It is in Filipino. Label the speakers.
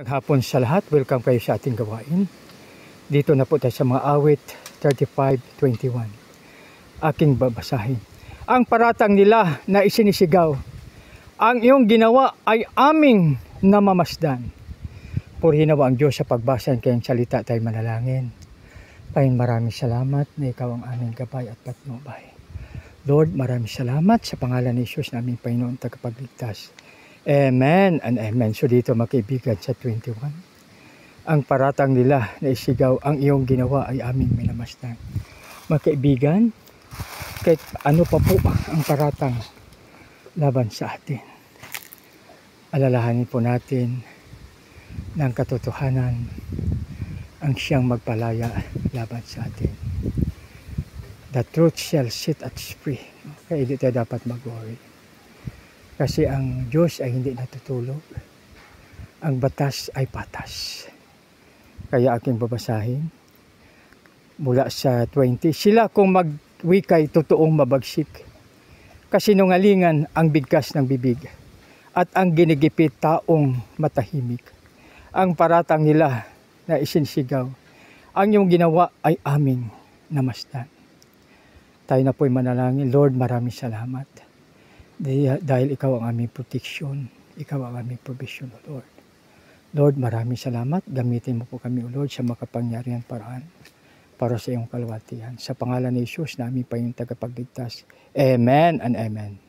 Speaker 1: Hapon sa lahat, welcome kayo sa ating gawain. Dito na po tayo sa mga awit 35:21. Aking babasahin. Ang paratang nila na isinisigaw, ang iyong ginawa ay aming namamasdan. Purihin nawa ang Diyos sa pagbasa ng kanyang salita, tayo manalangin. Panginoon, maraming salamat na ikaw ang aming gabay at patnubay. Lord, maraming salamat sa pangalan ni Jesus naming Panginoon tagapagligtas. Amen and amen. So dito magkaibigan sa 21. Ang paratang nila na isigaw, ang iyong ginawa ay aming minamasdan. Magkaibigan, kahit ano pa po ang paratang laban sa atin, alalahanin po natin ng katotohanan ang siyang magpalaya laban sa atin. The truth shall set us free. Kaya hindi tayo dapat mag-worry. Kasi ang Diyos ay hindi natutulog. Ang batas ay patas. Kaya aking babasahin mula sa 20. Sila kung magwikay totoong mabagsik. Kasinungalingan ang bigkas ng bibig. At ang ginigipit taong matahimik. Ang paratang nila na isinsigaw, ang iyong ginawa ay aming namasdan. Tayo na po'y manalangin. Lord, maraming salamat. Dahil ikaw ang aming proteksyon, ikaw ang aming provision, O Lord. Lord, maraming salamat. Gamitin mo po kami, O Lord, sa makapangyarihan paraan para sa iyong kalwatihan. Sa pangalan ni Jesus, namin pa yung tagapagligtas. Amen and amen.